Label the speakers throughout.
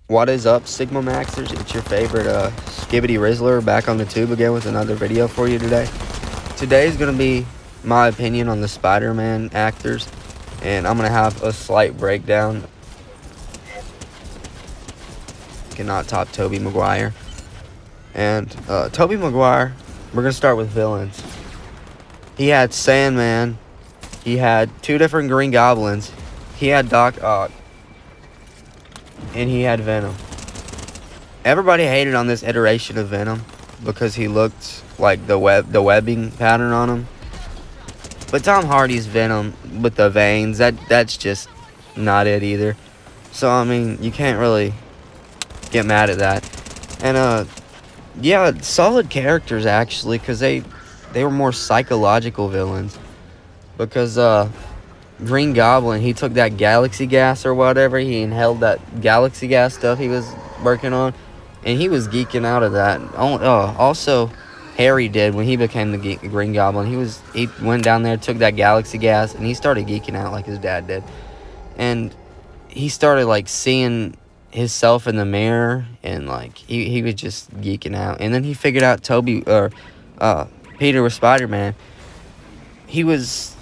Speaker 1: What is up, Sigma Maxers? It's your favorite Skibbity Rizzler back on the tube again with another video for you today. Today is going to be my opinion on the Spider-Man actors, and I'm going to have a slight breakdown. Cannot top Tobey Maguire. And Tobey Maguire, we're going to start with villains. He had Sandman. He had two different Green Goblins. He had Doc Ock. And he had Venom. Everybody hated on this iteration of Venom because he looked like the webbing pattern on him. But Tom Hardy's Venom with the veins, that's just not it either. So I mean, you can't really get mad at that. And yeah, solid characters actually, because they were more psychological villains. Because Green Goblin, he took that galaxy gas or whatever. He inhaled that galaxy gas stuff he was working on, and he was geeking out of that. Also, Harry did when he became the Green Goblin. He went down there, took that galaxy gas, and he started geeking out like his dad did. And he started like seeing himself in the mirror, and like he was just geeking out. And then he figured out Peter was Spider-Man. He was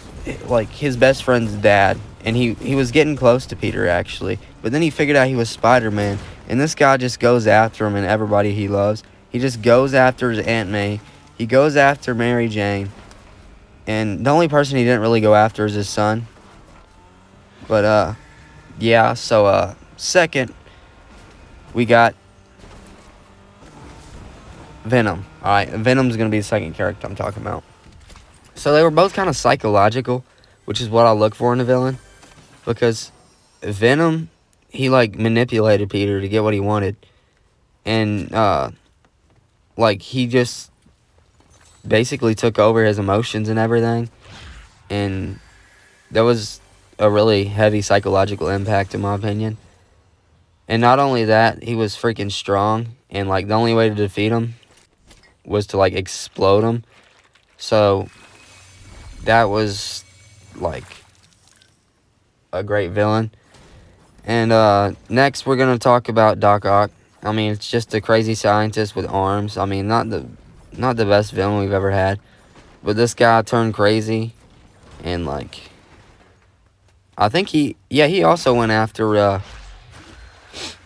Speaker 1: like his best friend's dad, and he was getting close to Peter actually, but then he figured out he was Spider-Man, and this guy just goes after him and everybody he loves. He just goes after his Aunt May. He goes after Mary Jane, and the only person he didn't really go after is his son. But yeah, so second we got Venom. Alright, Venom's gonna be the second character I'm talking about. So they were both kind of psychological, which is what I look for in a villain. Because Venom, he like manipulated Peter to get what he wanted. And like he just basically took over his emotions and everything. And that was a really heavy psychological impact in my opinion. And not only that, he was freaking strong. And like the only way to defeat him was to like explode him. So that was like a great villain. And next we're gonna talk about Doc Ock. I mean, it's just a crazy scientist with arms. I mean, not the best villain we've ever had, but this guy turned crazy, and like I think he also went after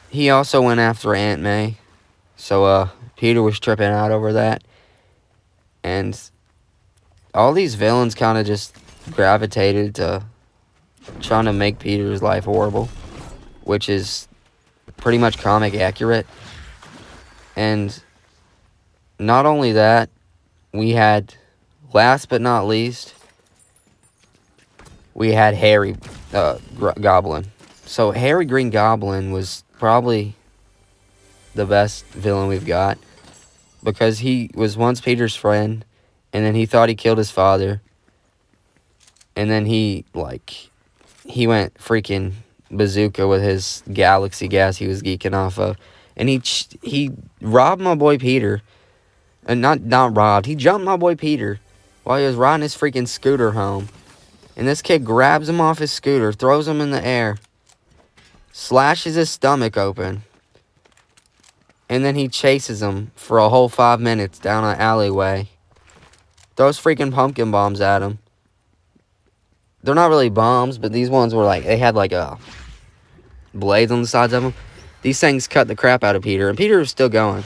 Speaker 1: Aunt May. So Peter was tripping out over that. And all these villains kind of just gravitated to trying to make Peter's life horrible, which is pretty much comic accurate. And not only that, we had, last but not least, we had Harry Goblin. So Harry Green Goblin was probably the best villain we've got, because he was once Peter's friend. And then he thought he killed his father. And then he went freaking bazooka with his galaxy gas he was geeking off of. And he robbed my boy Peter. And not robbed. He jumped my boy Peter while he was riding his freaking scooter home. And this kid grabs him off his scooter, throws him in the air, slashes his stomach open. And then he chases him for a whole 5 minutes down an alleyway. Throws freaking pumpkin bombs at him. They're not really bombs, but these ones were like, they had like blades on the sides of them. These things cut the crap out of Peter, and Peter was still going.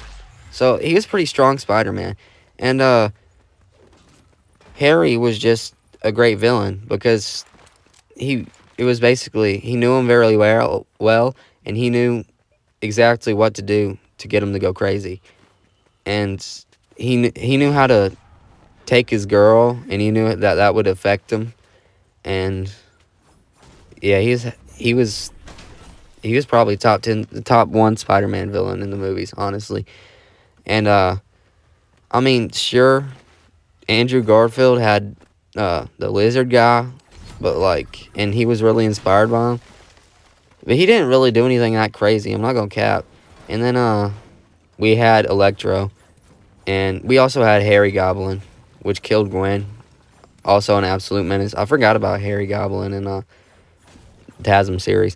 Speaker 1: So he was pretty strong Spider-Man. And Harry was just a great villain, because he knew him very well, and he knew exactly what to do to get him to go crazy. And he knew how to take his girl, and he knew that would affect him. And yeah, he was probably top 1 Spider-Man villain in the movies, honestly. And I mean, sure, Andrew Garfield had the lizard guy, but like, and he was really inspired by him, but he didn't really do anything that crazy, I'm not gonna cap. And then we had Electro, and we also had Harry Goblin, which killed Gwen. Also an absolute menace. I forgot about Harry Goblin in TASM series.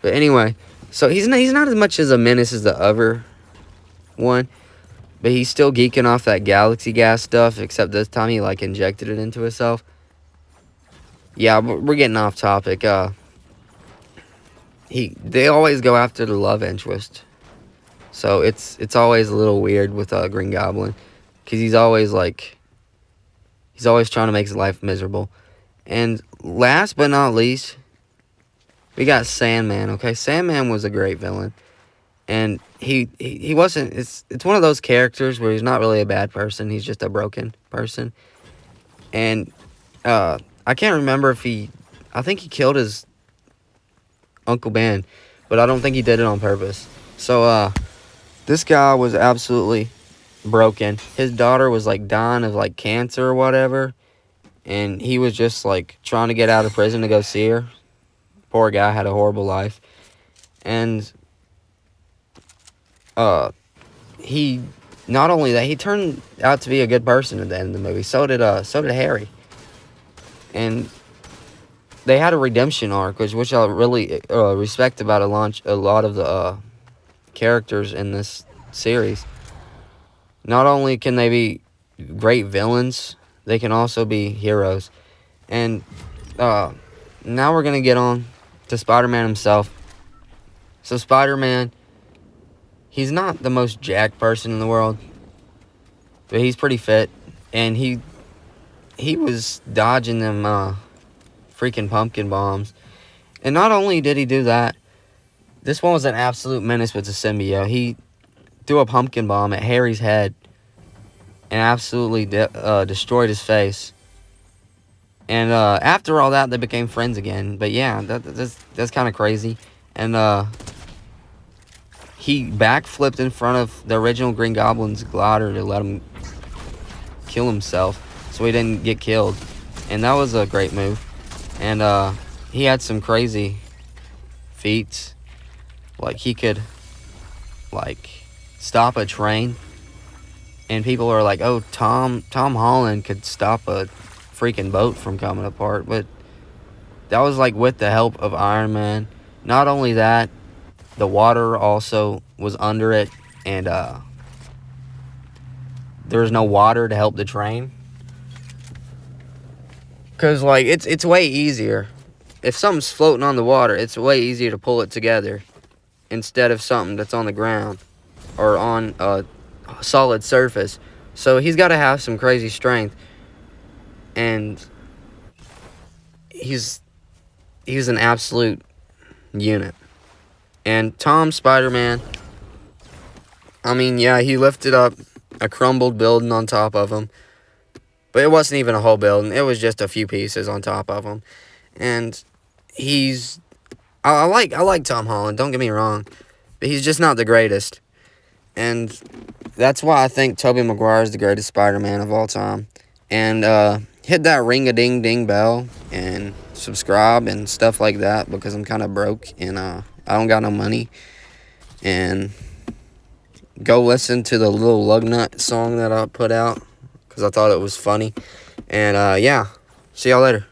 Speaker 1: But anyway, So he's not as much as a menace as the other one, but he's still geeking off that galaxy gas stuff, except this time he, like, injected it into himself. Yeah, we're getting off topic. They always go after the love interest. So it's always a little weird with Green Goblin, because he's always trying to make his life miserable. And last but not least, we got Sandman. Okay, Sandman was a great villain, and he wasn't. It's one of those characters where he's not really a bad person. He's just a broken person. And I can't remember if I think he killed his Uncle Ben, but I don't think he did it on purpose. So this guy was absolutely broken. His daughter was, like, dying of, like, cancer or whatever, and he was just, like, trying to get out of prison to go see her. Poor guy had a horrible life. And he, not only that, he turned out to be a good person at the end of the movie. So did Harry. And they had a redemption arc, which I really respect about a lot of the characters in this series. Not only can they be great villains, they can also be heroes. And now we're going to get on to Spider-Man himself. So Spider-Man, he's not the most jacked person in the world, but he's pretty fit. And he was dodging them freaking pumpkin bombs. And not only did he do that, this one was an absolute menace with the symbiote. He threw a pumpkin bomb at Harry's head and absolutely destroyed his face. And after all that, they became friends again. But yeah, that's kind of crazy. And he backflipped in front of the original Green Goblin's glider to let him kill himself, so he didn't get killed. And that was a great move. And he had some crazy feats. Like, he could, like, stop a train. And people are like, oh, Tom Holland could stop a freaking boat from coming apart. But that was, like, with the help of Iron Man. Not only that, the water also was under it. And there was no water to help the train. Because, like, it's way easier. If something's floating on the water, it's way easier to pull it together instead of something that's on the ground or on a solid surface. So he's got to have some crazy strength. And he's an absolute unit. And Tom Spider-Man, I mean, yeah, he lifted up a crumbled building on top of him. But it wasn't even a whole building. It was just a few pieces on top of him. And I like Tom Holland, don't get me wrong. But he's just not the greatest. And that's why I think Tobey Maguire is the greatest Spider-Man of all time. And hit that ring-a-ding-ding bell and subscribe and stuff like that, because I'm kind of broke and I don't got no money. And go listen to the Little Lugnut song that I put out, because I thought it was funny. And yeah, see y'all later.